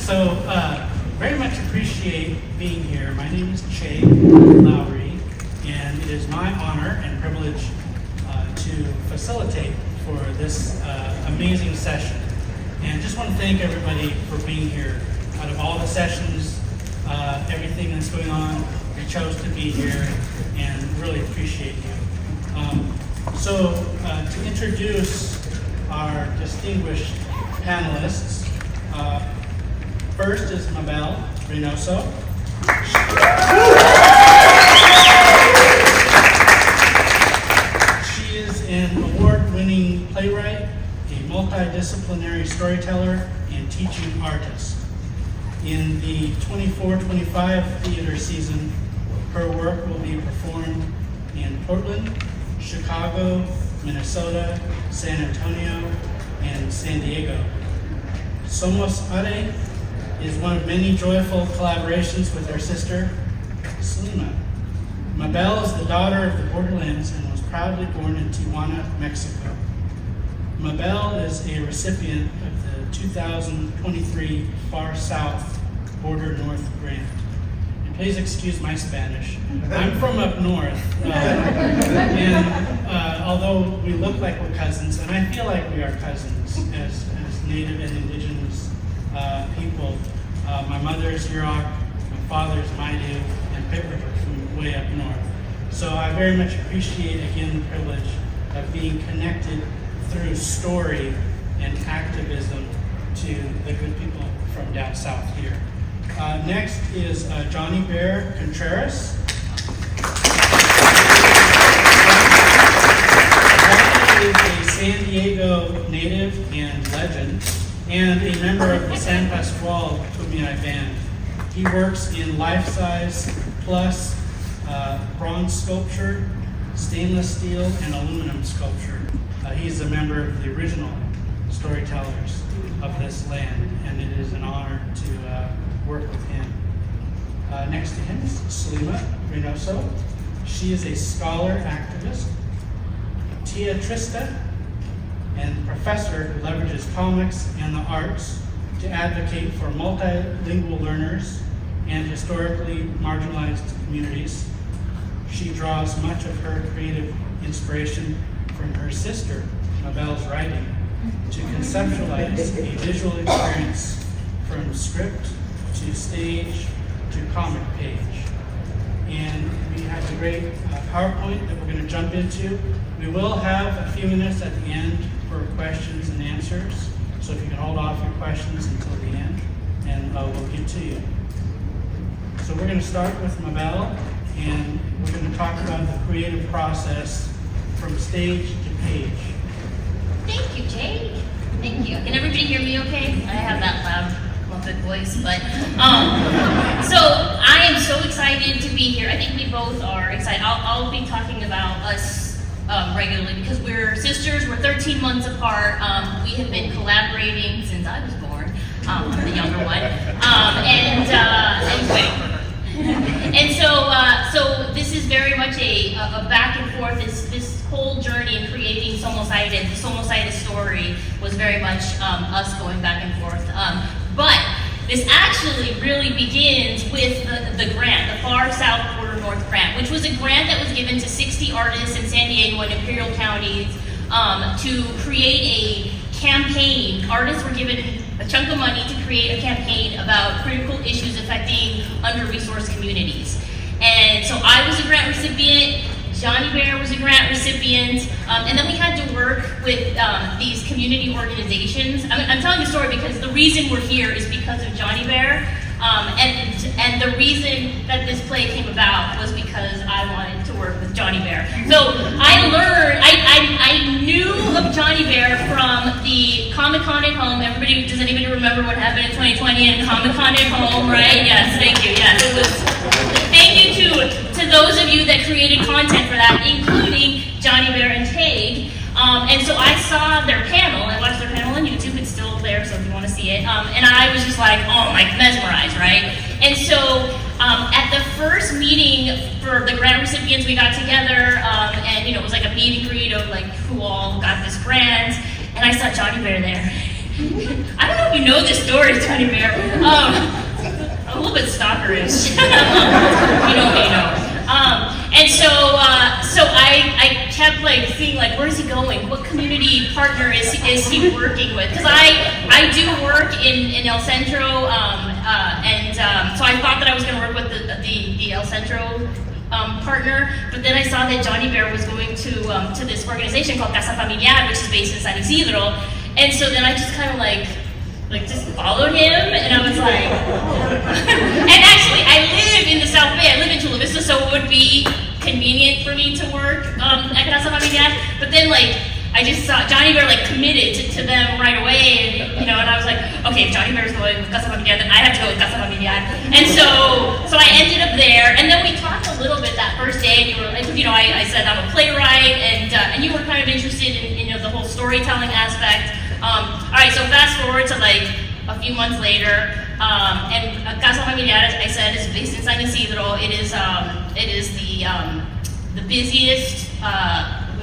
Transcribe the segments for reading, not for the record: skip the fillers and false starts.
So, very much appreciate being here. My name is Chag Lowry, and it is my honor and privilege to facilitate for this amazing session. And just want to thank everybody for being here. Out of all the sessions, everything that's going on, you chose to be here, and really appreciate you. So, to introduce our distinguished panelists, first is Mabelle Reynoso. She is an award-winning playwright, a multidisciplinary storyteller, and teaching artist. In the 24-25 theater season, her work will be performed in Portland, Chicago, Minnesota, San Antonio, and San Diego. Somos Aire is one of many joyful collaborations with her sister, Zulema. Mabelle is the daughter of the borderlands and was proudly born in Tijuana, Mexico. Mabelle is a recipient of the 2023 Far South Border North Grant. And please excuse my Spanish. I'm from up north, and although we look like we're cousins, and I feel like we are cousins as Native and Indigenous people. My mother is Yurok, my father is Maidu, and Pipper from way up north. So I very much appreciate, again, the privilege of being connected through story and activism to the good people from down south here. Next is Bear Contreras. Johnny is a San Diego native and legend, and a member of the San Pasqual Kumeyaay band. He works in life-size plus bronze sculpture, stainless steel, and aluminum sculpture. He's a member of the original storytellers of this land, and it is an honor to work with him. Next to him is Zulema Reynoso. She is a scholar activist, theatrista, and professor who leverages comics and the arts to advocate for multilingual learners and historically marginalized communities. She draws much of her creative inspiration from her sister, Mabelle's writing, to conceptualize a visual experience from script to stage to comic page. And we have a great PowerPoint that we're going to jump into. We will have a few minutes at the end for questions and answers. So if you can hold off your questions until the end, and we'll get to you. So we're going to start with Mabelle, and we're going to talk about the creative process from stage to page. Thank you, Jay. Thank you. Can everybody hear me okay? I have that loud, muffled voice, but so I am so excited to be here. I think we both are excited. I'll be talking about us regularly because we're sisters. We're 13 months apart. We have been collaborating since I was born. I'm the younger one, and waiting for her. And so this is very much a back and forth. This whole journey in creating Somos Aire, the Somos Aire story, was very much us going back and forth. But this actually really begins with the grant, the Far South Border North Grant, which was a grant that was given to 60 artists in San Diego and Imperial counties to create a campaign. Artists were given a chunk of money to create a campaign about critical issues affecting under-resourced communities. And so I was a grant recipient, Johnny Bear was a grant recipient, and then we had to work with these community organizations. I'm telling the story because the reason we're here is because of Johnny Bear, and the reason that this play came about was because I wanted to work with Johnny Bear. So I learned, I knew of Johnny Bear from the Comic-Con at Home. Does anybody remember what happened in 2020 in Comic-Con at Home, right? Yes, thank you, yes. Thank you to those of you that created content for that, including Johnny Bear and Chag. And so I saw their panel. I watched their panel on YouTube. It's still there, so if you want to see it. And I was just like, oh my, mesmerized, right? And so at the first meeting for the grant recipients, we got together, and it was like a meet and greet of like who all got this grant. And I saw Johnny Bear there. I don't know if you know this story, Johnny Bear. I'm a little bit stalkerish. You know me, you know. And so I kept like seeing like, where's he going? What community partner is he working with? Because I do work in El Centro, so I thought that I was going to work with the El Centro partner, but then I saw that Johnny Bear was going to this organization called Casa Familiar, which is based in San Ysidro, and so then I just kind of like just followed him, and I was like, and actually I live in the South Bay, I live in Chula Vista, so it would be convenient for me to work at Casa Familiar, but then like, I just saw Johnny Bear like committed to them right away, and, you know, and I was like, okay, if Johnny Bear's going with Casa Familiar, then I have to go with Casa Familiar. And so I ended up there, and then we talked a little bit that first day, and you were like, you know, I said I'm a playwright, and you were kind of interested in, you know, the whole storytelling aspect. All right, so fast forward to like a few months later, and Casa Familiar, as I said, is based in San Ysidro. It is the busiest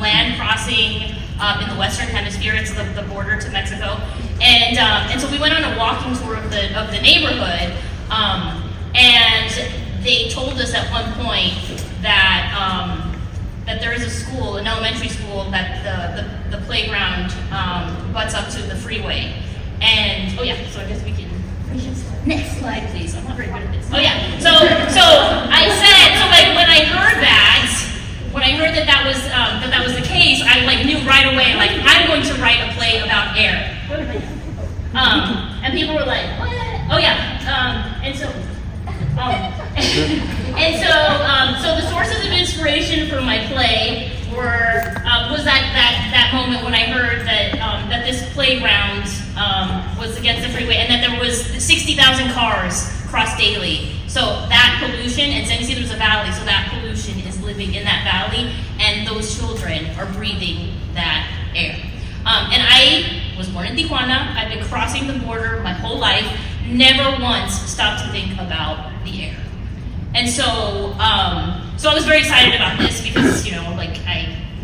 land crossing in the Western Hemisphere. It's the border to Mexico, and so we went on a walking tour of the neighborhood, and they told us at one point that there is a school, an elementary school, that the playground butts up to the freeway, and oh yeah, so I guess we can next slide, please. I'm not very good at this. Oh yeah, so I said, so like when I heard that was the case, I like knew right away, like I'm going to write a play about air. And people were like, what? Oh yeah, so the sources of inspiration for my play was that moment when I heard that this playground was against the freeway, and that there was 60,000 cars cross daily. So that pollution, and San Ysidro is a valley, so that pollution is living in that valley, and those children are breathing that air. And I was born in Tijuana. I've been crossing the border my whole life, never once stopped to think about the air. And so I was very excited about this because, you know, like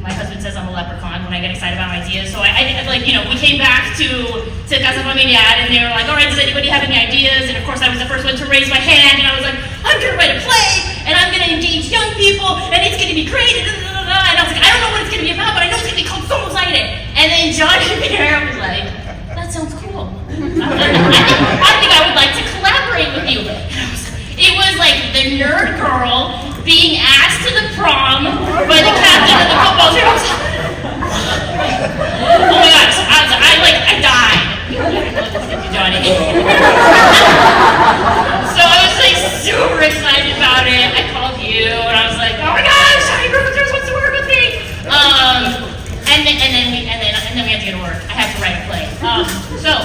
my husband says I'm a leprechaun when I get excited about ideas. So I like, you know, we came back to Casa Familiar, and they were like, all right, does anybody have any ideas? And of course I was the first one to raise my hand, and I was like, I'm gonna write a play, and I'm gonna engage young people, and it's gonna be great, and I was like, I don't know what it's gonna be about, but I know it's gonna be called Somos Aire. And then Johnny Bear was like, that sounds cool. I think I would like to collaborate with you. It was like the nerd girl being asked to the prom by the captain of the football team. Oh my gosh, I died. Johnny. So I was like super excited about it. I called you and I was like, oh my gosh, Johnny Contreras wants to work with me. And then we had to get to work. I had to write a play. So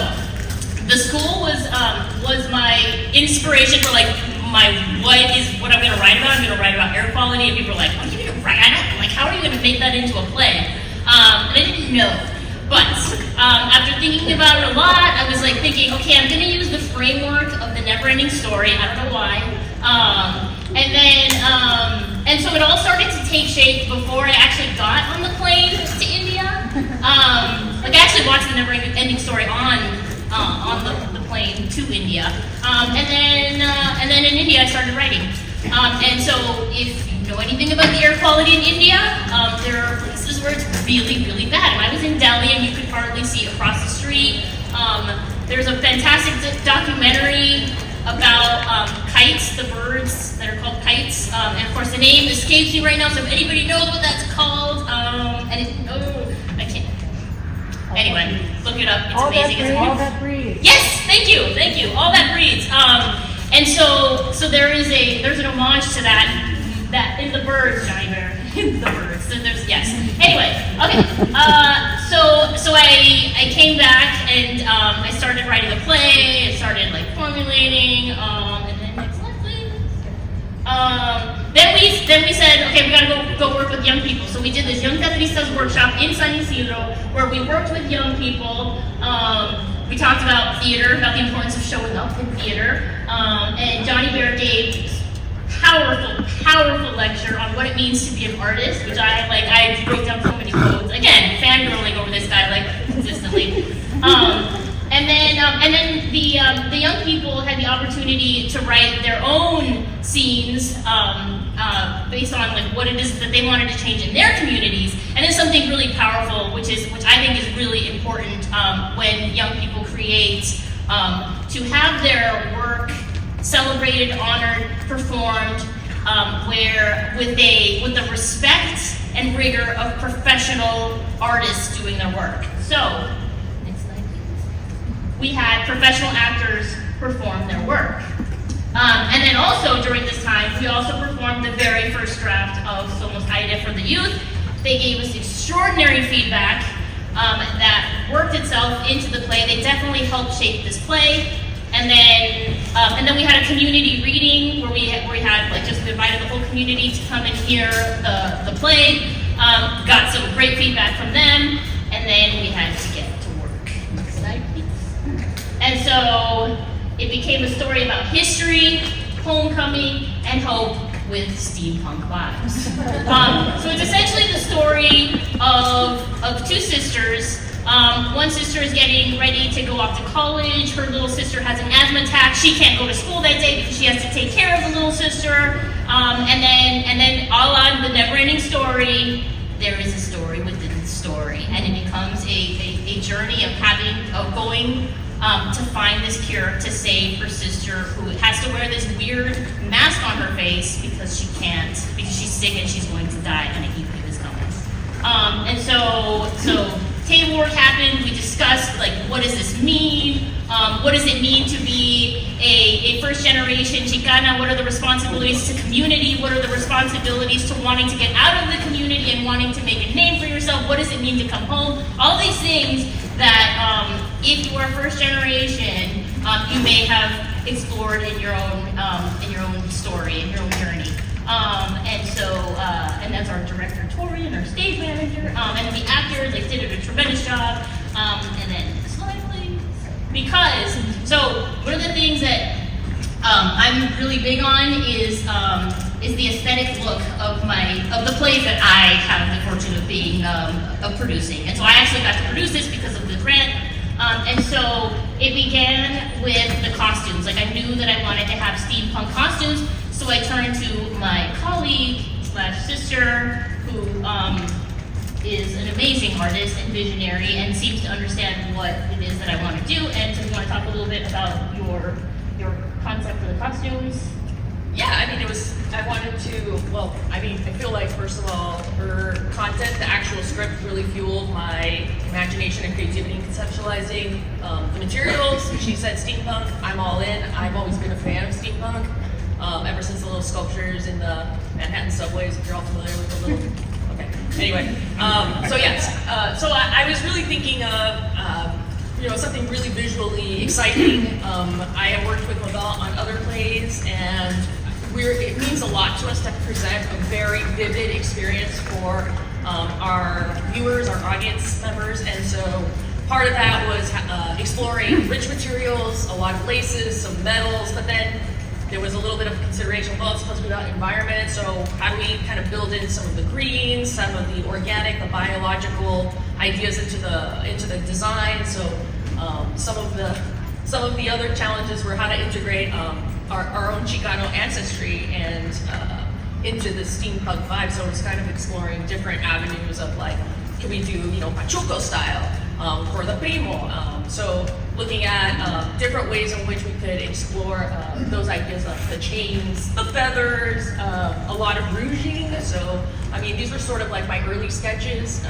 the school was my inspiration for like what I'm gonna write about. I'm gonna write about air quality, and people are like, what are you gonna write? I don't like, how are you gonna make that into a play? And I didn't know. But after thinking about it a lot, I was like thinking, okay, I'm gonna use the framework of the never-ending story. I don't know why. And so it all started to take shape before I actually got on the plane to India. Like I actually watched the never-ending story on the plane to India, and then in India I started writing. And so if you know anything about the air quality in India, there are places where it's really, really bad. And I was in Delhi, and you could hardly see across the street. There's a fantastic documentary about kites, the birds that are called kites. And of course the name escapes me right now, so if anybody knows what that's called, I can't. Anyway, look it up. It's amazing. All that breeds. Yes, thank you. All that breeds. And so there's an homage to that in the birds, Johnny Bear. In the birds. So there's yes. Anyway, okay. So I came back and I started writing a play. I started like formulating. And then next slide, please. Then we said, okay, we gotta go work with young people. So we did this Young Theateristas workshop in San Ysidro, where we worked with young people. We talked about theater, about the importance of showing up in theater. And Johnny Bear gave powerful lecture on what it means to be an artist, which I broke down so many quotes. Again, fangirling over this guy like consistently. And And then the young people had the opportunity to write their own scenes based on like what it is that they wanted to change in their communities. And then something really powerful, which I think is really important when young people create, to have their work celebrated, honored, performed, where with the respect and rigor of professional artists doing their work. So, next slide, please. We had professional actors perform their work. And then also during this time, we also performed the very first draft of Somos Aire for the youth. They gave us extraordinary feedback that worked itself into the play. They definitely helped shape this play. And then we had a community reading where we had like just invited the whole community to come and hear the play. Got some great feedback from them, and then we had to get to work. Next slide, please. And so it became a story about history, homecoming, and hope with steampunk vibes. So it's essentially the story of two sisters. One sister is getting ready to go off to college. Her little sister has an asthma attack. She can't go to school that day because she has to take care of the little sister. And then all on the never-ending story, there is a story within the story, and it becomes a journey of going to find this cure to save her sister, who has to wear this weird mask on her face because she's sick and she's going to die, and a heat wave is coming. And so table work happened. We discussed like, what does this mean? What does it mean to be a first generation Chicana? What are the responsibilities to community? What are the responsibilities to wanting to get out of the community and wanting to make a name for yourself? What does it mean to come home? All these things that if you are first generation, you may have explored in your own story, in your own journey. And that's our director, Tori, and our stage manager, and the actors, they did a tremendous job. And then, slide please. So one of the things that I'm really big on is the aesthetic look of the plays that I have the fortune of producing. And so I actually got to produce this because of the grant. And so it began with the costumes. Like, I knew that I wanted to have steampunk costumes, so I turned to my colleague / sister, who is an amazing artist and visionary and seems to understand what it is that I want to do. And so you want to talk a little bit about your concept for the costumes? Yeah, I mean, I feel like, first of all, her content, the actual script really fueled my imagination and creativity in conceptualizing the materials. She said steampunk, I'm all in. I've always been a fan of steampunk, ever since the little sculptures in the Manhattan subways, if you're all familiar with the little, okay. Anyway, so I was really thinking of, something really visually exciting. I have worked with Mabelle on other plays, and it means a lot to us to present a very vivid experience for our viewers, our audience members, and so part of that was exploring rich materials, a lot of laces, some metals, but then there was a little bit of consideration, well, it's supposed to be about environment, so how do we kind of build in some of the greens, some of the organic, the biological ideas into the design, so some of the other challenges were how to integrate our own Chicano ancestry and into the steampunk vibe. So it's kind of exploring different avenues of like, can we do Pachuco style for the primo? So looking at different ways in which we could explore those ideas of the chains, the feathers, a lot of rouging. So I mean, these were sort of like my early sketches.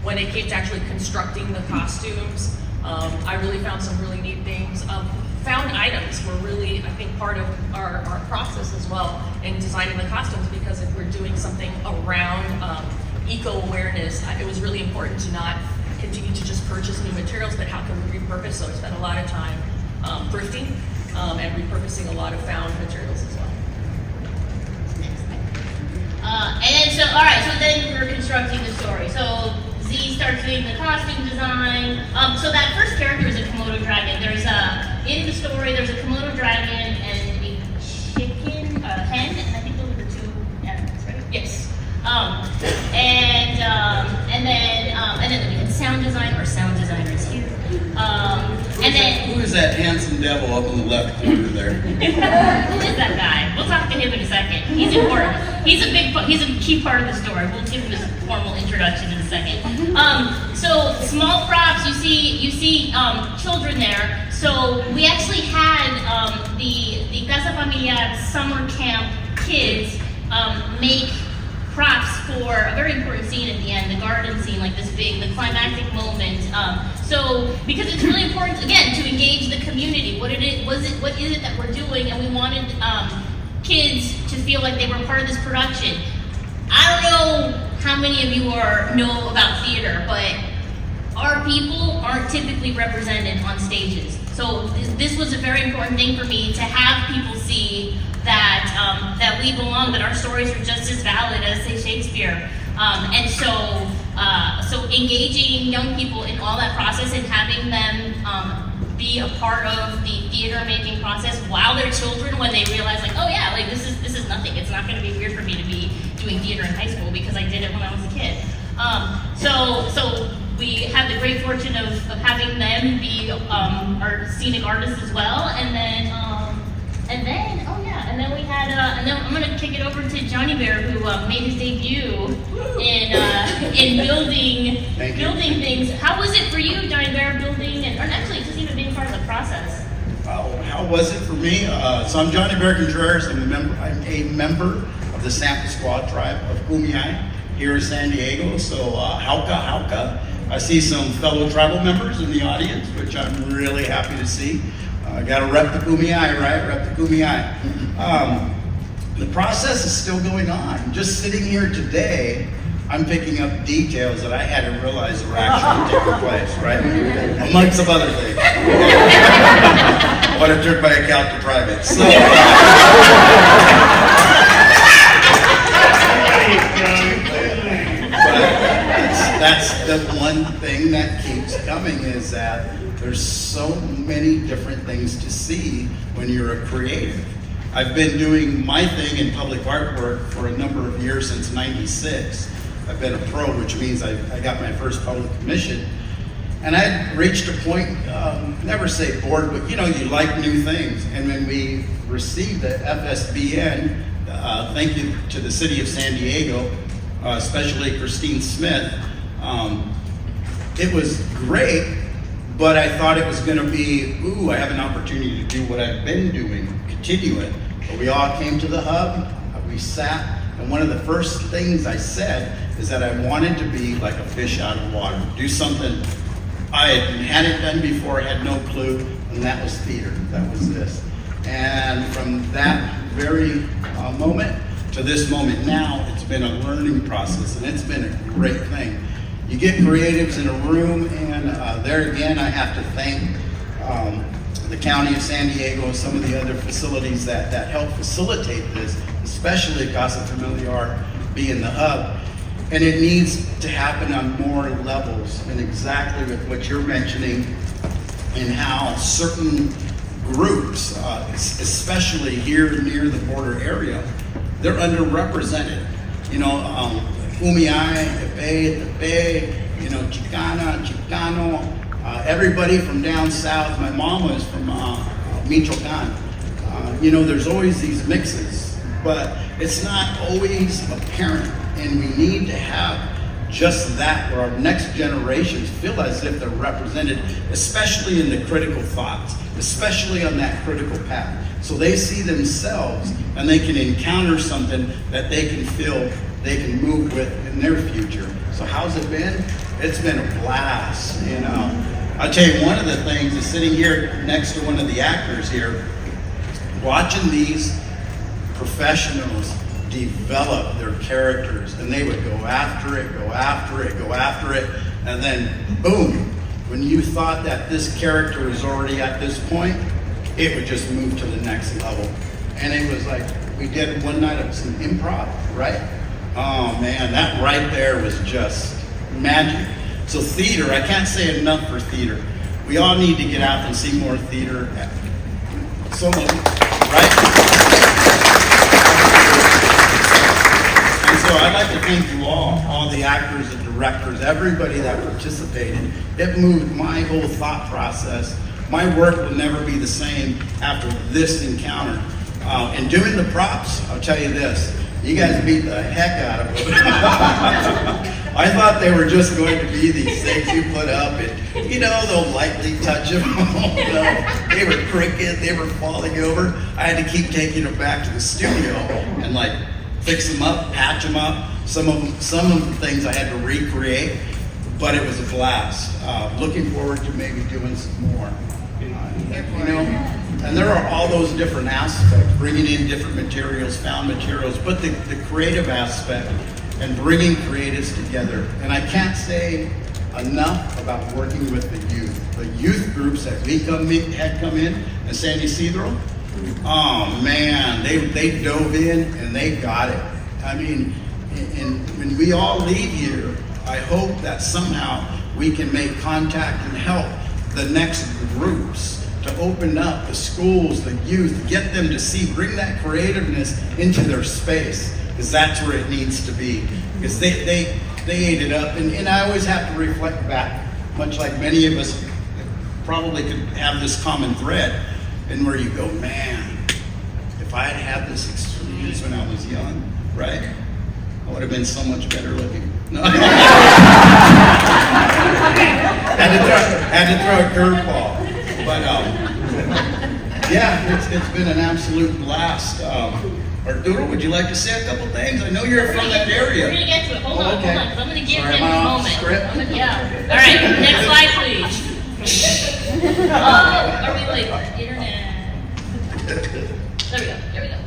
When it came to actually constructing the costumes, I really found some really neat things. Found items were really, I think, part of our process as well in designing the costumes, because if we're doing something around eco-awareness, it was really important to not continue to just purchase new materials, but how can we repurpose? So I spent a lot of time thrifting and repurposing a lot of found materials as well. So then we're constructing the story. So Z starts doing the costume design. So that first character is a Komodo dragon. In the story, there's a Komodo dragon and a chicken, a hen, and I think those are the two animals, right? Yes. And then we had sound design, or sound designers here. And then Who's that handsome devil up in the left corner there? Who is that guy? We'll talk to him in a second. He's important. He's a key part of the story. We'll give him his formal introduction in a second. So small props. You see children there. So we actually had the Casa Familiar summer camp kids make props for a very important scene at the end, the garden scene, like the climactic moment. So because it's really important, again, to engage the community. What is it that we're doing? And we wanted kids to feel like they were part of this production. I don't know how many of you know about theater, but our people aren't typically represented on stages. So this was a very important thing for me to have people see that we belong, that our stories are just as valid as, say, Shakespeare. And so engaging young people in all that process and having them be a part of the theater making process while they're children, when they realize, like, oh yeah, like this is nothing. It's not going to be weird for me to be doing theater in high school because I did it when I was a kid. So we have the great fortune of having them be our scenic artists as well, and then we had and then I'm gonna kick it over to Johnny Bear, who made his debut in building things. How was it for you, Johnny Bear, building or actually just even being part of the process? How was it for me? So I'm Johnny Bear Contreras. I'm a member of the Sample Squad tribe of Kumeyaay here in San Diego. So Hauka. I see some fellow tribal members in the audience, which I'm really happy to see. I got to rep the Kumeyaay, right? Rep the Kumeyaay. The process is still going on. Just sitting here today, I'm picking up details that I hadn't realized were actually taking place, right? Amongst some other things. What I took by account to private. So, that's the one thing that keeps coming, is that there's so many different things to see when you're a creative. I've been doing my thing in public artwork for a number of years, since '96. I've been a pro, which means I got my first public commission. And I had reached a point, never say bored, but you like new things. And when we received the FSBN, thank you to the city of San Diego, especially Christine Smith, it was great, but I thought it was going to be, I have an opportunity to do what I've been doing, continue it. But we all came to the hub, we sat, and one of the first things I said is that I wanted to be like a fish out of water, do something I hadn't done before, had no clue, and that was theater, that was this. And from that very moment to this moment now, it's been a learning process, and it's been a great thing. You get creatives in a room, and there again, I have to thank the County of San Diego and some of the other facilities that help facilitate this, especially Casa Familiar being the hub. And it needs to happen on more levels, and exactly with what you're mentioning, and how certain groups, especially here near the border area, they're underrepresented. Kumeyaay, the Bay, Chicano, everybody from down south. My mom was from Michoacan. There's always these mixes, but it's not always apparent, and we need to have just that, where our next generations feel as if they're represented, especially in the critical thoughts, especially on that critical path. So they see themselves, and they can encounter something that they can feel they can move with in their future. So how's it been? It's been a blast, I'll tell you, one of the things is sitting here next to one of the actors here, watching these professionals develop their characters, and they would go after it, and then boom, when you thought that this character was already at this point, it would just move to the next level. And it was like, we did one night of some improv, right? Oh man, that right there was just magic. So theater, I can't say enough for theater. We all need to get out and see more theater. So much, right? And so I'd like to thank you all the actors, the directors, everybody that participated. It moved my whole thought process my work will never be the same after this encounter. And doing the props, I'll tell you this, you guys beat the heck out of them. I thought they were just going to be these things you put up and, you know, they'll lightly touch them. They were crooked, they were falling over. I had to keep taking them back to the studio and like fix them up, patch them up. Some of the things I had to recreate, but it was a blast. Looking forward to maybe doing some more. You know, and there are all those different aspects, bringing in different materials, found materials, but the creative aspect and bringing creatives together. And I can't say enough about working with the youth. The youth groups that had come in San Ysidro, oh man, they dove in and they got it. I mean, and when we all leave here, I hope that somehow we can make contact and help the next groups to open up the schools, the youth, get them to see, bring that creativeness into their space, because that's where it needs to be. Because they ate it up, and I always have to reflect back, much like many of us probably could have this common thread, and where you go, man, if I had this experience when I was young, right, I would have been so much better looking. No. had to throw a curveball. But yeah, it's been an absolute blast. Arturo, would you like to say a couple things? I know you're from that area. We're gonna get to it. Hold on, okay. hold on. 'Cause I'm gonna give Sorry, him am I a off moment. script? Yeah. All right. Next slide, please. Are we like internet? There we go. There we go.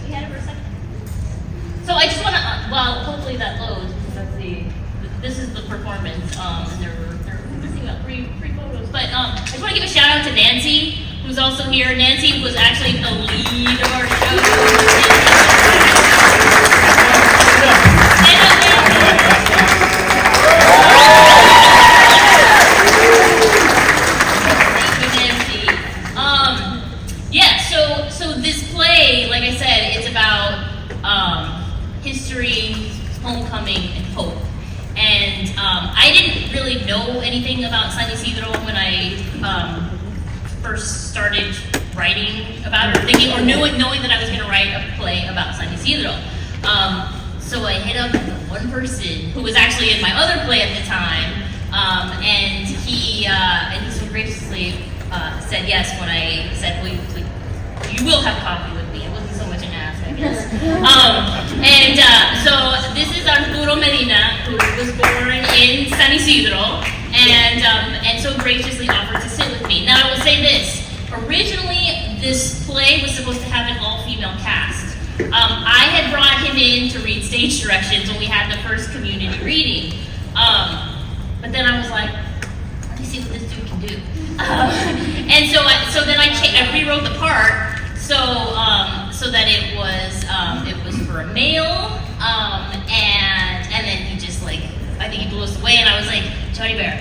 We had it for a second. So I just want to, well, hopefully that loads. Because this is the performance, and we're missing about three photos. But I just want to give a shout out to Nancy, who's also here. Nancy was actually the lead of our show. Thank you, Nancy. Yeah. So this play, like I said, it's about history, homecoming, and hope. And I didn't really know anything about San Ysidro when I first started writing about it, or thinking, or knowing that I was going to write a play about San Ysidro. So I hit up the one person who was actually in my other play at the time, and he so graciously said yes when I said, well, you will have coffee with me. It wasn't so much an ask, I guess. So this is Arturo Medina, who was born in San Ysidro, and so graciously offered to sit with me. Now I will say this: originally, this play was supposed to have an all-female cast. I had brought him in to read stage directions when we had the first community reading, but then I was like, let me see what this dude can do. And so then I rewrote the part so that it was for a male, and then he just I think he blew us away, and I was like, Johnny Bear,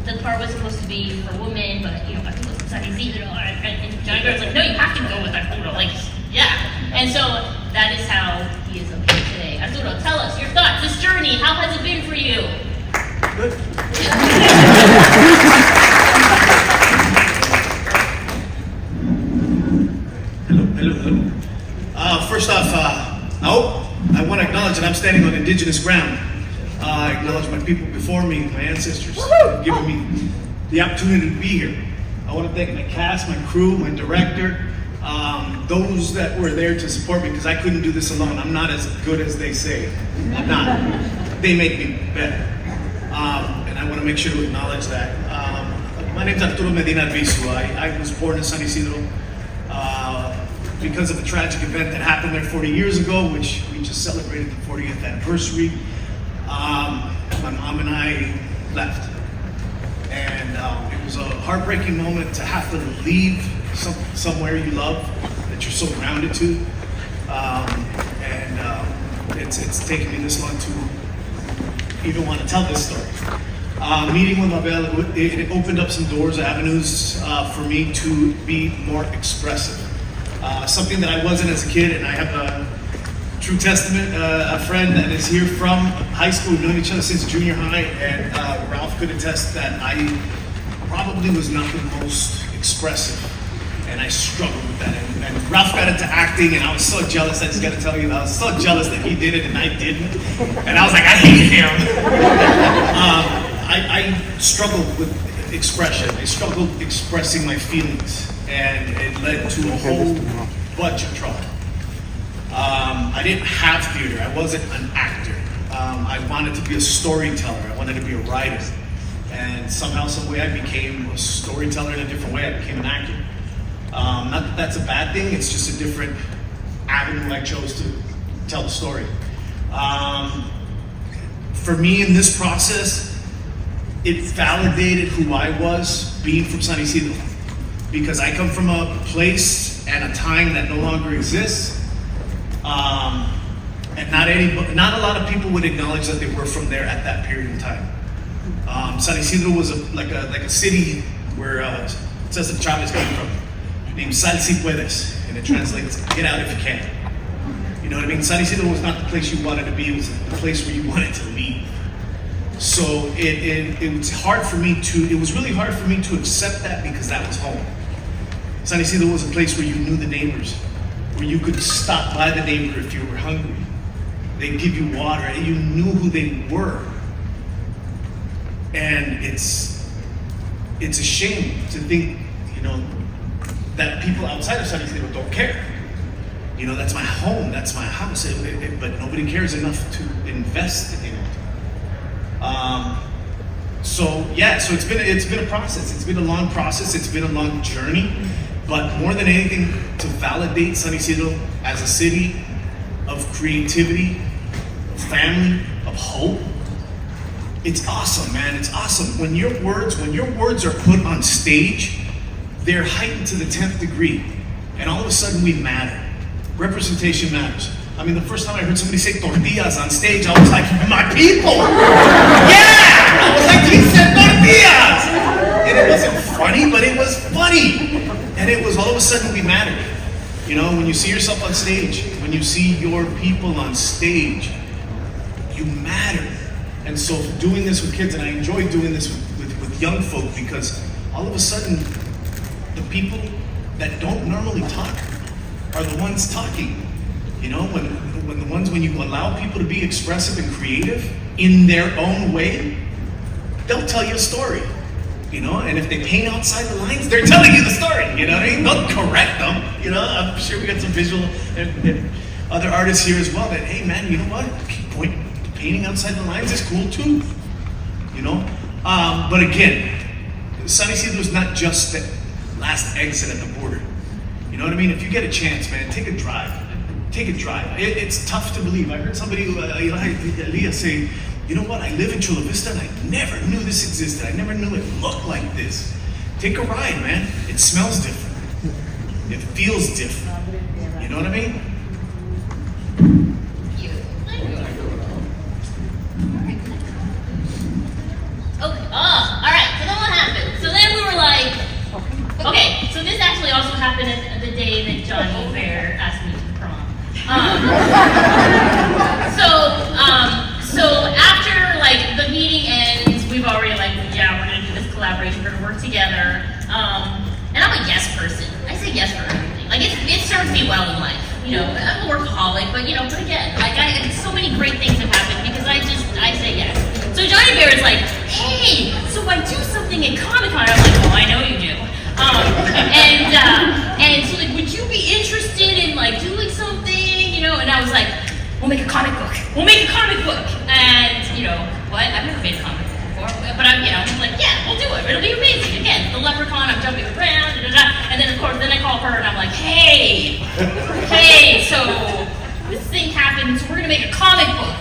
the part was supposed to be for women, but I think it was San Ysidro, and Johnny Bear was like, no, you have to go with Arturo, yeah. And so that is how he is up here today. Arturo, tell us your thoughts, this journey, how has it been for you? Good. Hello. First off, I want to acknowledge that I'm standing on indigenous ground. I acknowledge my people before me, my ancestors, for giving me the opportunity to be here. I want to thank my cast, my crew, my director, those that were there to support me, because I couldn't do this alone. I'm not as good as they say. I'm not. They make me better. And I want to make sure to acknowledge that. My name's Arturo Medina Arbizu. I was born in San Ysidro because of a tragic event that happened there 40 years ago, which we just celebrated the 40th anniversary. My mom and I left. And it was a heartbreaking moment to have to leave somewhere you love, that you're so grounded to. It's taken me this long to even want to tell this story. Meeting with Mabelle, it opened up some doors, avenues for me to be more expressive. Something that I wasn't as a kid, and I have a true testament, a friend that is here from high school. We've known each other since junior high, and Ralph could attest that I probably was not the most expressive, and I struggled with that. And Ralph got into acting, and I was so jealous. I just got to tell you, I was so jealous that he did it and I didn't. And I was like, I hate him. I struggled with expression. I struggled expressing my feelings, and it led to a whole bunch of trouble. I didn't have theater. I wasn't an actor. I wanted to be a storyteller. I wanted to be a writer. And somehow, some way, I became a storyteller in a different way. I became an actor. Not that that's a bad thing. It's just a different avenue I chose to tell the story. For me, in this process, it validated who I was being from San Ysidro, because I come from a place and a time that no longer exists, and not a lot of people would acknowledge that they were from there at that period in time. San Ysidro was like a city where Cesar Chavez came from, named Sal si puedes, and it translates, get out if you can. You know what I mean? San Ysidro was not the place you wanted to be, it was the place where you wanted to leave. So it was hard for me it was really hard for me to accept that, because that was home. San Ysidro was a place where you knew the neighbors, where you could stop by the neighbor if you were hungry. They'd give you water, and you knew who they were. And it's a shame to think, that people outside of San Ysidro don't care. That's my home, that's my house, but nobody cares enough to invest in it. So it's been a process. It's been a long process. It's been a long journey. But more than anything, to validate San Ysidro as a city of creativity, of family, of hope, it's awesome, man. It's awesome. When your words are put on stage, they're heightened to the 10th degree, and all of a sudden we matter. Representation matters. I mean, the first time I heard somebody say tortillas on stage, I was like, my people! Yeah! I was like, he said tortillas! And it wasn't funny, but it was funny. And it was all of a sudden we mattered. When you see yourself on stage, when you see your people on stage, you matter. And so doing this with kids, and I enjoy doing this with young folk, because all of a sudden, the people that don't normally talk are the ones talking. When you allow people to be expressive and creative in their own way, they'll tell you a story. And if they paint outside the lines, they're telling you the story. You know what I mean? Don't correct them. I'm sure we got some visual and other artists here as well that, hey man, you know what? Painting outside the lines is cool too. But again, San Ysidro is not just the last exit at the border. You know what I mean? If you get a chance, man, take a drive. Take a drive. It's tough to believe. I heard somebody, Elias, say, you know what? I live in Chula Vista and I never knew this existed. I never knew it looked like this. Take a ride, man. It smells different. It feels different. You know what I mean? Okay. All right. So then what happened? So then we were like, okay. So this actually also happened at the day that Johnny Bear asked me to prom. So after the meeting ends, we've already yeah, we're gonna do this collaboration. We're gonna work together. And I'm a yes person. I say yes for everything. It serves me well in life. I'm a workaholic, but again, so many great things have happened because I say yes. So Johnny Bear is like, hey, so I do something at Comic-Con. I'm like, oh, I know you do. And so would you be interested in doing something, And I was like, we'll make a comic book. We'll make a comic book. And what? I've never made a comic book before, but I'm like, yeah, we'll do it. It'll be amazing. Again, the leprechaun. I'm jumping around, and then of course, then I call her and I'm like, hey, so this thing happened. So we're gonna make a comic book.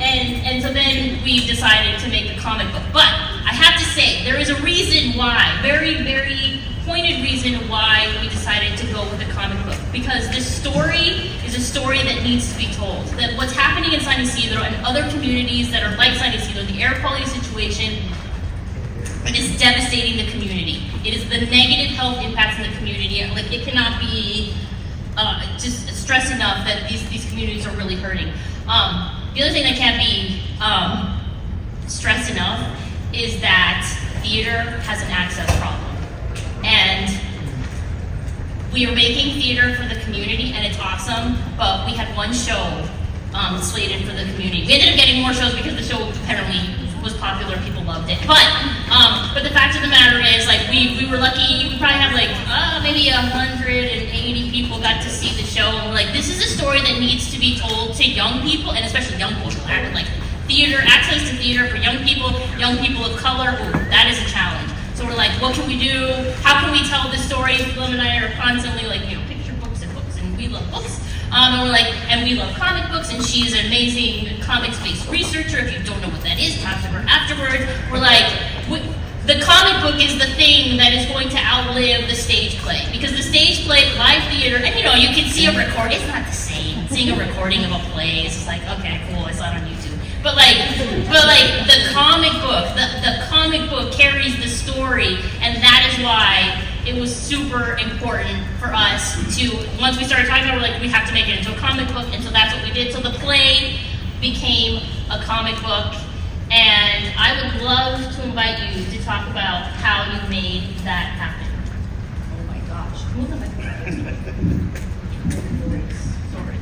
And so then we decided to make the comic book. But I have to say, there is a reason why, very, very pointed reason why we decided to go with the comic book. Because this story is a story that needs to be told. That what's happening in San Ysidro and other communities that are like San Ysidro, the air quality situation, it is devastating the community. It is the negative health impacts in the community. It cannot be just stressed enough that these communities are really hurting. The other thing that can't be stressed enough is that theater has an access problem. And we are making theater for the community, and it's awesome, but we had one show slated for the community. We ended up getting more shows because the show apparently was popular, people loved it. But the fact of the matter is, like, we were lucky. We probably have like maybe 180 people got to see the show, and we're like, this is a story that needs to be told to young people, and especially young people. Like theater, access to theater for young people of color. Ooh, that is a challenge. So we're like, what can we do? How can we tell this story? Zulema and I are constantly like, picture books, and we love books. And we're like, and we love comic books, and she's an amazing comics-based researcher. If you don't know what that is, talk to her afterwards. We're like, the comic book is the thing that is going to outlive the stage play. Because the stage play, live theater, and you can see a recording, it's not the same. Seeing a recording of a play is just like, okay, cool, I saw it on YouTube. But the comic book carries the story, and that is why it was super important for us to, once we started talking about it, we're like, we have to make it into a comic book, and so that's what we did. So the play became a comic book, and I would love to invite you to talk about how you made that happen. Oh my gosh. Sorry.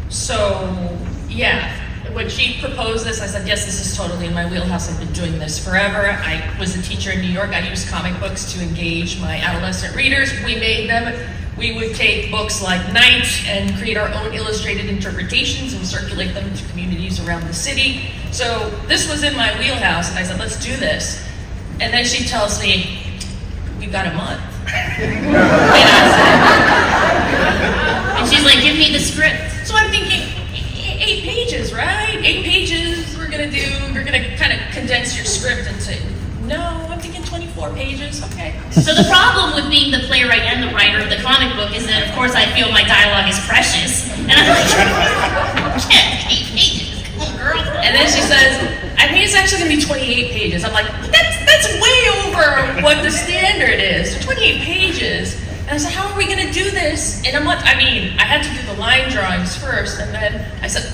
So, yeah, when she proposed this, I said, yes, this is totally in my wheelhouse. I've been doing this forever. I was a teacher in New York. I used comic books to engage my adolescent readers. We made them. We would take books like Night and create our own illustrated interpretations and circulate them to communities around the city. So this was in my wheelhouse, and I said, let's do this. And then she tells me, we've got a month. And she's like, give me the script. So I'm thinking, 8 pages, right? 8 pages we're gonna kind of condense your script and say, no, I'm thinking 24 pages, okay. So the problem with being the playwright and the writer of the comic book is that, of course, I feel my dialogue is precious. And I'm like, yeah, 8 pages, come on, girl. And then she says, I think it's actually gonna be 28 pages. I'm like, that's way over what the standard is, 28 pages. And I said, how are we gonna do this in a month? I mean, I had to do the line drawings first, and then I said,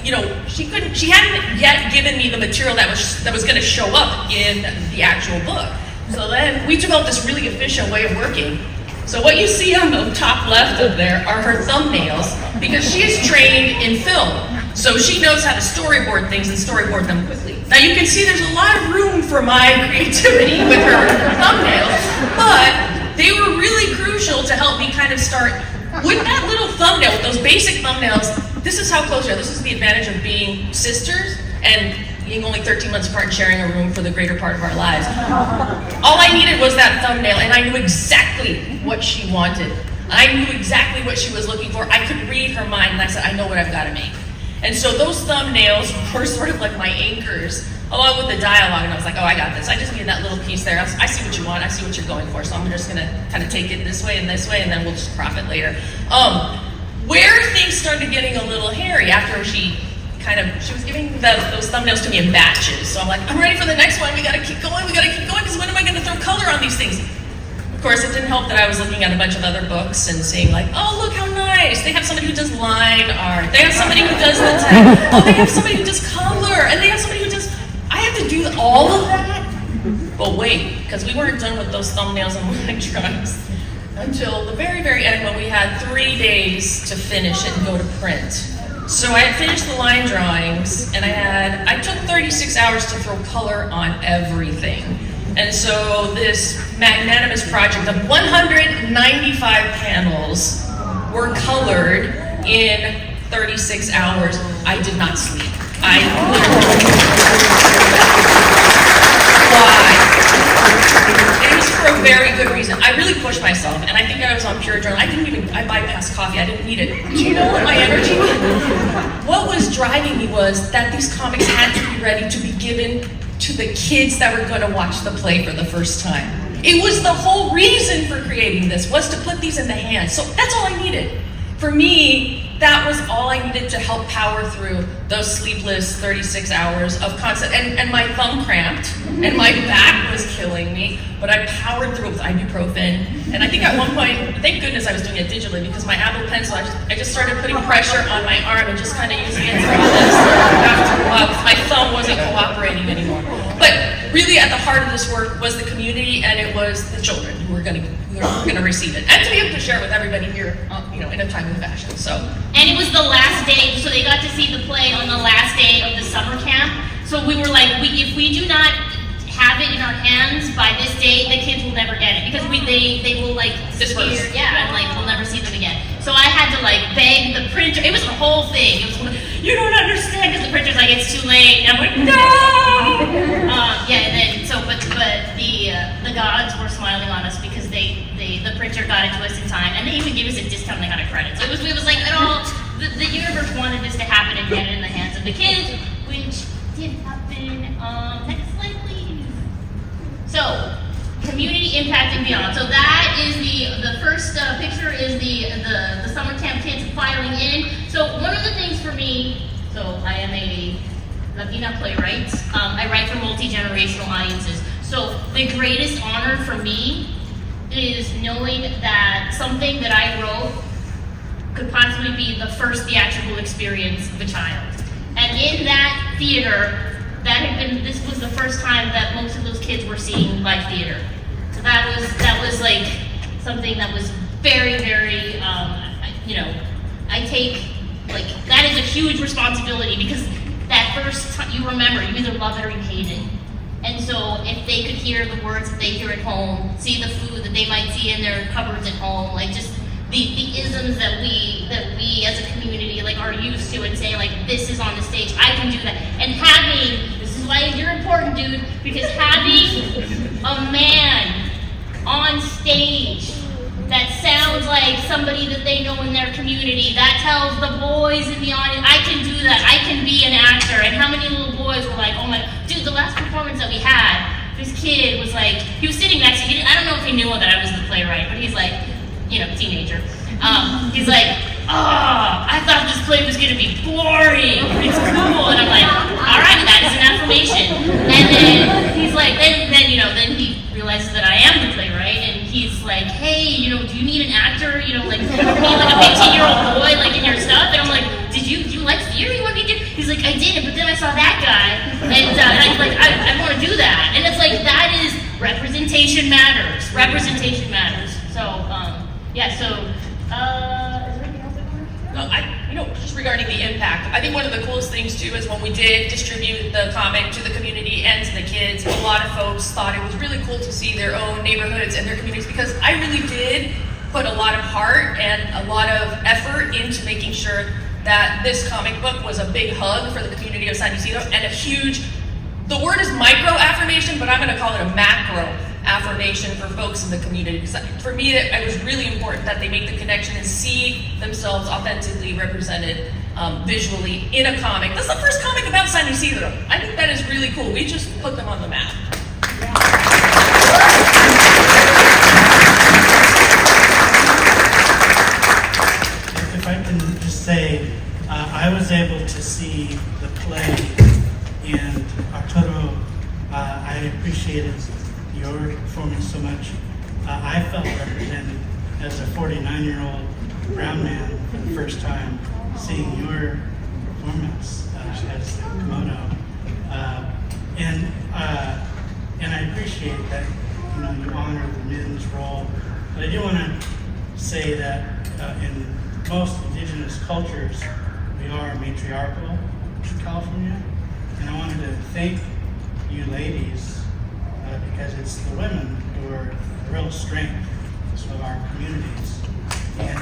she hadn't yet given me the material that was gonna show up in the actual book. So then we developed this really efficient way of working. So what you see on the top left of there are her thumbnails, because she is trained in film. So she knows how to storyboard things and storyboard them quickly. Now you can see there's a lot of room for my creativity with her thumbnails, but they were really crucial to help me kind of start with that little thumbnail, with those basic thumbnails. This is how close we are. This is the advantage of being sisters and being only 13 months apart and sharing a room for the greater part of our lives. All I needed was that thumbnail, and I knew exactly what she wanted. I knew exactly what she was looking for. I could read her mind, and I said, I know what I've got to make. And so those thumbnails were sort of like my anchors, along with the dialogue, and I was like, oh, I got this. I just need that little piece there. I see what you want. I see what you're going for, so I'm just going to kind of take it this way, and then we'll just profit later. Where things started getting a little hairy after she was giving those thumbnails to me in batches. So I'm like, I'm ready for the next one. We got to keep going, because when am I going to throw color on these things? Of course, it didn't help that I was looking at a bunch of other books and seeing like, oh, look how nice. They have somebody who does line art. They have somebody who does the text. Oh, they have somebody who does color. And they have somebody who does, I have to do all of that? But wait, because we weren't done with those thumbnails and electronics until the very, very end, when we had 3 days to finish it and go to print. So I had finished the line drawings, and I took 36 hours to throw color on everything. And so this magnanimous project of 195 panels were colored in 36 hours. I did not sleep. Why? It was for a very good reason. I really pushed myself, and I think I was on pure adrenaline. I bypassed coffee. I didn't need it. Do you know what my energy was? What was driving me was that these comics had to be ready to be given to the kids that were going to watch the play for the first time. It was the whole reason for creating this, was to put these in the hands. So that's all I needed. For me, that was all I needed to help power through those sleepless 36 hours of constant, and my thumb cramped, and my back was killing me, but I powered through it with ibuprofen. And I think at one point, thank goodness I was doing it digitally, because my Apple Pencil, I just started putting pressure on my arm and just kind of using it through this. After a while, my thumb wasn't cooperating anymore. But really at the heart of this work was the the children who are going to receive it, and to be able to share it with everybody here, in a timely fashion. So, And it was the last day, so they got to see the play on the last day of the summer camp. So we were like, if we do not have it in our hands by this date, the kids will never get it because they will like disperse. and like we'll never see them again. So I had to like beg the printer. It was the whole thing. It was you don't understand because the printer's like it's too late. And I'm like no. And then but the gods were smiling on us because the printer got it to us in time and they even gave us a discount and they got a credit. So it was like it all the universe wanted this to happen and get it in the hands of the kids, which did happen. Next slide, please. So, community impact and beyond. So that is the first picture is the summer camp kids filing in. So one of the things for me, so I am a Latina playwright. I write for multi-generational audiences. So the greatest honor for me is knowing that something that I wrote could possibly be the first theatrical experience of a child. And in that theater, this was the first time that most of those kids were seeing live theater. So that was like something that was very, very, I take, like, that is a huge responsibility because that first time you remember, you either love it or you hate it. And so if they could hear the words that they hear at home, see the food that they might see in their cupboards at home, like just the isms that we as a community like are used to and saying like this is on the stage, I can do that. And this is why you're important, dude, because having a man on stage that sounds like somebody that they know in their community, that tells the boys in the audience, I can do that, I can be an actor. And how many little boys were like, oh my, dude, the last performance that we had, this kid was like, he was sitting next to me, I don't know if he knew that I was the playwright, but he's like, teenager. He's like, I thought this play was gonna be boring. It's cool. And I'm like, all right, that is an affirmation. And then he's like, then he realizes that I am the playwright, and he's like, hey, do you need an actor? Like, you need like a 15-year-old boy like in your stuff? And I'm like, do you like theater? You want me to get? He's like, I did, but then I saw that guy, and I want to do that. And it's like that is representation matters. Representation matters. So. Is there anything else I want to Just regarding the impact, I think one of the coolest things too is when we did distribute the comic to the community and to the kids, a lot of folks thought it was really cool to see their own neighborhoods and their communities because I really did put a lot of heart and a lot of effort into making sure that this comic book was a big hug for the community of San Ysidro and the word is micro affirmation, but I'm going to call it a macro affirmation for folks in the community. Because for me, it was really important that they make the connection and see themselves authentically represented visually in a comic. That's the first comic about San Ysidro. I think that is really cool. We just put them on the map. If I can just say, I was able to see the play in Arturo. I appreciated your performance so much. I felt represented as a 49-year-old brown man for the first time seeing your performance as the Komodo. And I appreciate that you honor the men's role. But I do want to say that in most indigenous cultures, we are matriarchal in California. And I wanted to thank you ladies because it's the women who are the real strength of our communities. And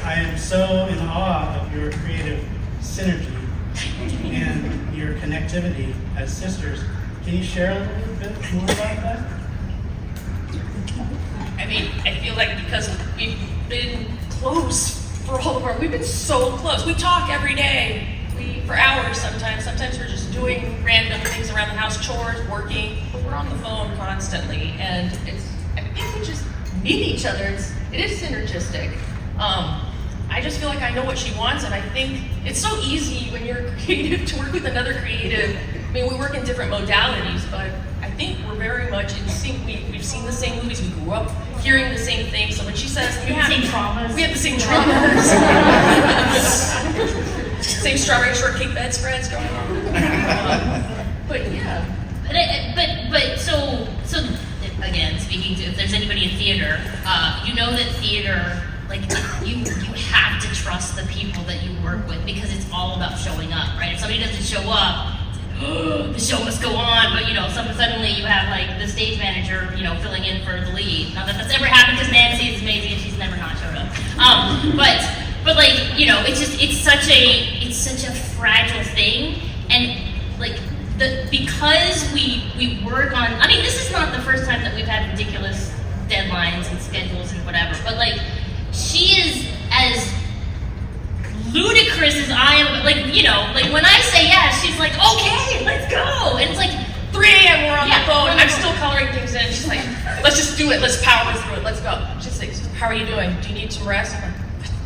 I am so in awe of your creative synergy and your connectivity as sisters. Can you share a little bit more about that? I feel like because we've been close for all of we've been so close. We talk every day. For hours sometimes. Sometimes we're just doing random things around the house, chores, working, but we're on the phone constantly. And I think we just need each other. It is synergistic. I just feel like I know what she wants, and I think it's so easy when you're creative to work with another creative. We work in different modalities, but I think we're very much in sync. We've seen the same movies. We grew up hearing the same things. So when she says we have the same traumas. Same strawberry shortcake bedspreads going on. But yeah. So again, speaking to, if there's anybody in theater, you know that theater, like, you have to trust the people that you work with, because it's all about showing up, right? If somebody doesn't show up, it's like, oh, the show must go on, but suddenly you have like the stage manager, filling in for the lead. Not that that's ever happened, because Nancy is amazing and she's never not showed up. But like, it's such a fragile thing, and like, because we work on, I mean, this is not the first time that we've had ridiculous deadlines and schedules and whatever, but like, she is as ludicrous as I am, like, when I say yes, she's like, okay, let's go, and it's like 3 a.m. we're on the phone, I'm still coloring things in, she's like, let's just do it, let's power through it, let's go. She's like, how are you doing? Do you need some rest? I'm like,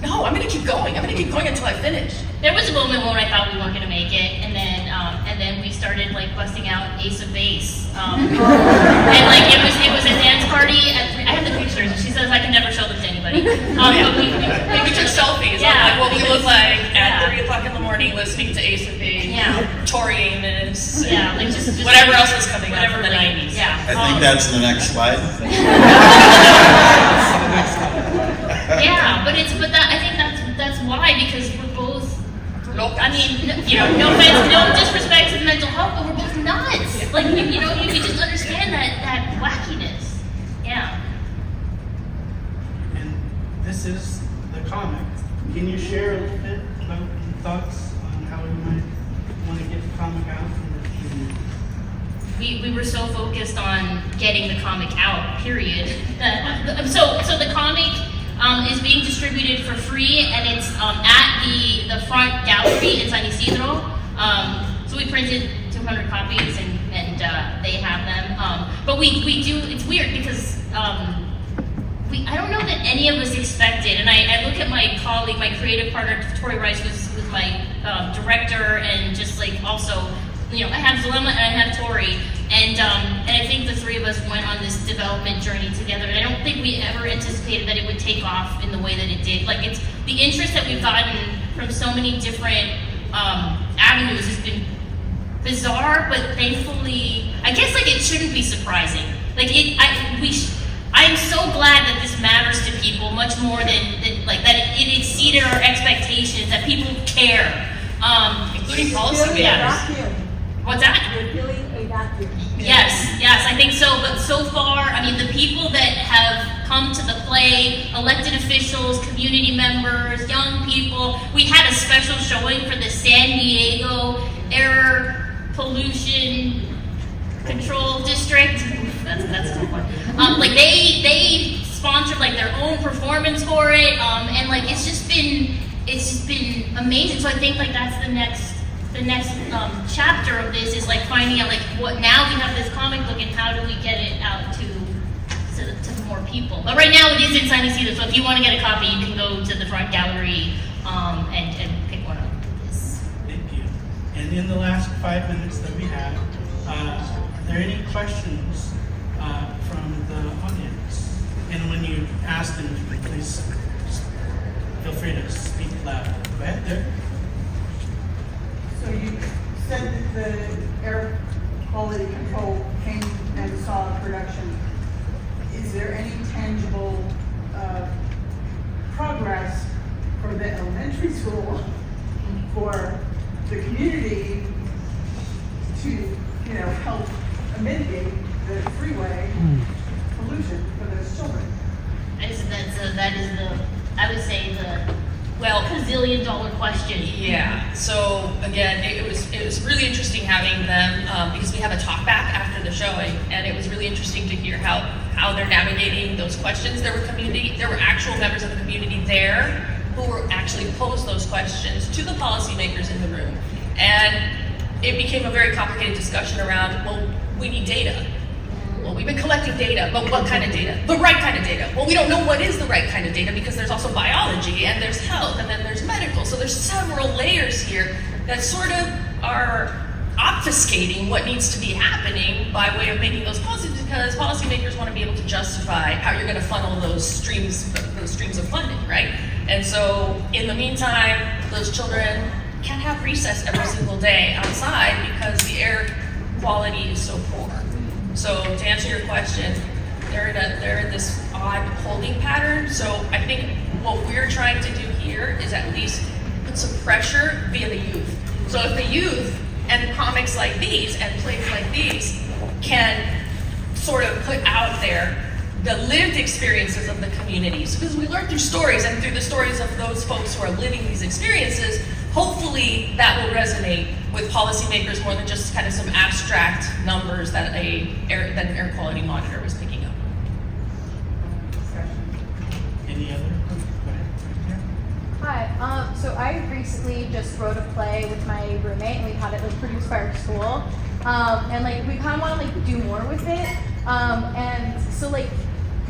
no, I'm gonna keep going until I finish. There was a moment when I thought we weren't gonna make it, and then we started like busting out Ace of Base, and like it was a dance party. I have the pictures. She says I can never show them to anybody. But we took selfies. Yeah, on like what we look like at 3 o'clock in the morning, listening to Ace of Base, Tori Amos, like just whatever else was coming up from the like, 90s. Yeah, I think that's the next slide. yeah, but I think that's why, because we're both. I mean, no offense, no disrespect to the mental health, but we're both nuts. Like, you can just understand that wackiness. Yeah. And this is the comic. Can you share a little bit about your thoughts on how we might want to get the comic out in the community? We were so focused on getting the comic out, period. So the comic is being distributed for free, and it's at the front gallery in San Ysidro. So we printed 200 copies, and they have them. But we do, it's weird because I don't know that any of us expected, and I look at my colleague, my creative partner, Tori Rice, who's my director, and just like also, I have Zulema and I have Tori, and I think the three of us went on this development journey together, and I don't think we ever anticipated that it would take off in the way that it did. Like, it's the interest that we've gotten from so many different avenues has been bizarre, but thankfully, I guess like it shouldn't be surprising. Like I am so glad that this matters to people much more than like that it exceeded our expectations, that people care, Including policymakers. What's that? You're feeling a vacuum. Yes, I think so. But so far, I mean, the people that have come to the play, elected officials, community members, young people. We had a special showing for the San Diego Air Pollution Control District. That's a tough one. Like they sponsored like their own performance for it, and like it's just been amazing. So I think like that's the next chapter of this is like finding out like what now we have this comic book and how do we get it out to more people. But right now it is in San Ysidro, so if you want to get a copy, you can go to the front gallery and pick one up. Yes. Thank you. And in the last 5 minutes that we have, are there any questions from the audience? And when you ask them, please feel free to speak loud. Go ahead, there. So you said that the air quality control came and saw production. Is there any tangible progress for the elementary school for the community to, help mitigate the freeway pollution for those children? That is the I would say the gazillion-dollar question. Yeah. So again, it was really interesting having them because we have a talk back after the showing, and it was really interesting to hear how they're navigating those questions. There were actual members of the community there who were actually posed those questions to the policymakers in the room, and it became a very complicated discussion around, well, we need data. Well, we've been collecting data, but what kind of data? The right kind of data. Well, we don't know what is the right kind of data because there's also biology and there's health and then there's medical. So there's several layers here that sort of are obfuscating what needs to be happening by way of making those policies, because policymakers want to be able to justify how you're going to funnel those streams of funding, right? And so in the meantime, those children can't have recess every single day outside because the air quality is so poor. So to answer your question, they're in this odd holding pattern. So I think what we're trying to do here is at least put some pressure via the youth. So if the youth and comics like these and plays like these can sort of put out there the lived experiences of the communities, because we learn through stories, and through the stories of those folks who are living these experiences, hopefully that will resonate with policymakers more than just kind of some abstract numbers that an air quality monitor was picking up. Any other? Go ahead. Hi, so I recently just wrote a play with my roommate, and we had it like produced by our school, and like we kind of want to like do more with it, and so like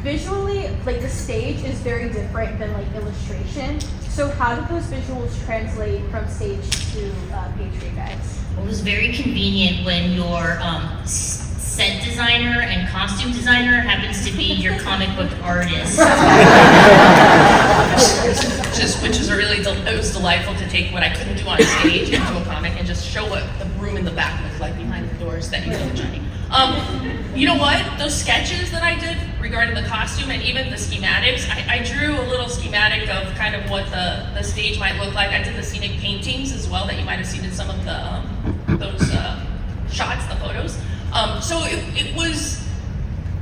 visually, like the stage is very different than like illustration. So how did those visuals translate from stage to page for you guys? It was very convenient when your set designer and costume designer happens to be your comic book artist. Which is it was delightful to take what I couldn't do on stage into a comic and just show what the room in the back looked like behind the doors that you know, Johnny. You know what? Those sketches that I did regarding the costume and even the schematics, I drew a little schematic of kind of what the stage might look like. I did the scenic paintings as well that you might have seen in some of the those shots, the photos. So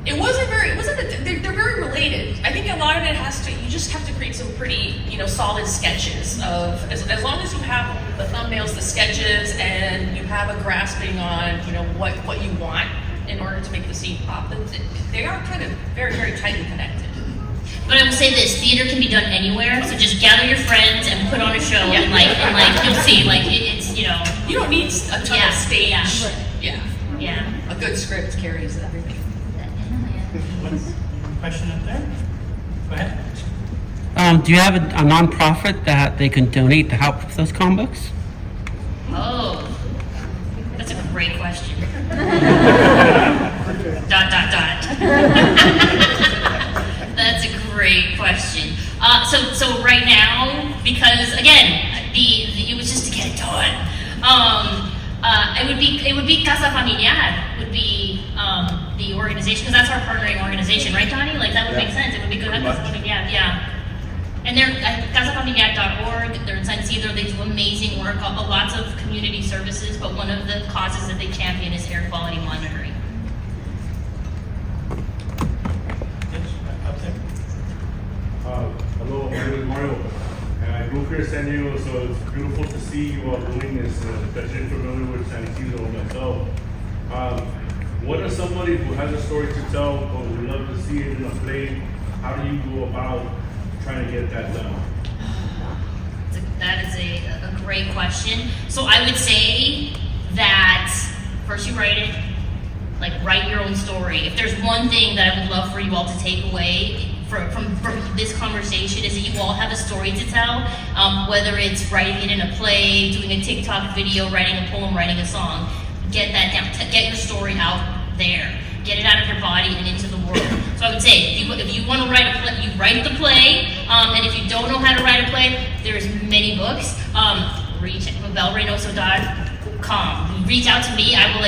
they're very related. I think a lot of it you just have to create some pretty, solid sketches of, as long as you have the thumbnails, the sketches, and you have a grasping on, what you want in order to make the scene pop. They are kind of very, very tightly connected. But I will say this: theater can be done anywhere. So just gather your friends and put on a show, and you'll see, it's You don't need a ton of stage. Yeah. A good script carries everything. What's question up there? Go ahead. Do you have a nonprofit that they can donate to help with those comic books? Oh, that's a great question. ... That's a great question. So right now, because again, it was just to get it done. It would be Casa Familiar would be the organization, because that's our partnering organization, right, Donnie? Like that would make sense. It would be good at Casa Familiar, yeah. And they're at casafamiliar.org. They're in San Ysidro. They do amazing work, lots of community services. But one of the causes that they champion is air quality monitoring. Hello, my name is Mario, and I grew up here in San Diego, so it's beautiful to see you all doing this, especially familiar with San Ysidro myself. What are somebody who has a story to tell, but would love to see it in a play? How do you go about trying to get that done? That is a great question. So I would say that first you write it, write your own story. If there's one thing that I would love for you all to take away from this conversation is that you all have a story to tell, whether it's writing it in a play, doing a TikTok video, writing a poem, writing a song. Get that down, get your story out there. Get it out of your body and into the world. So I would say, if you want to write a play, you write the play, and if you don't know how to write a play, there's many books. Reach at MabelleReynoso.com. Reach out to me. I will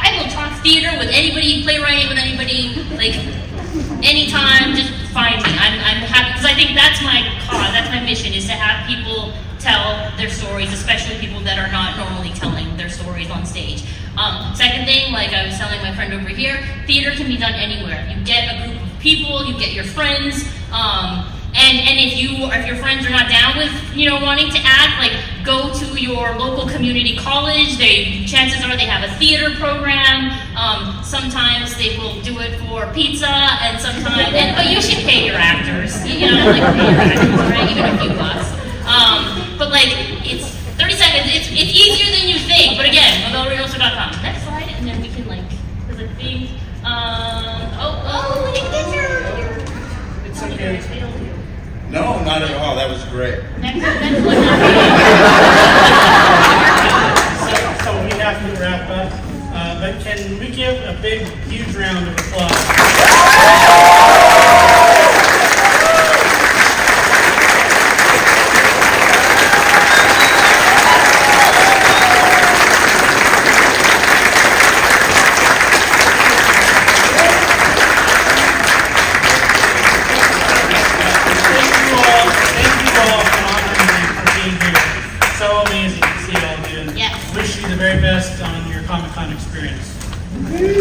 I will talk theater with anybody, playwriting with anybody, anytime. Just find me. I'm happy, because I think that's my cause. That's my mission, is to have people tell their stories, especially people that are not normally telling their stories on stage. Second thing, like I was telling my friend over here, theater can be done anywhere. You get a group of people, you get your friends, and if your friends are not down with wanting to act, go to your local community college. Chances are they have a theater program. Sometimes they will do it for pizza, and sometimes, but you should pay your actors. Pay your actors, right? Even a few bucks. But it's 30 seconds. It's easier than you think. But again, MabelleReynoso.com. Next slide, and then we can because I think. Look at this. It's okay. No, not at all. That was great. Next one. So we have to wrap up. But can we give a big, huge round of applause? Thank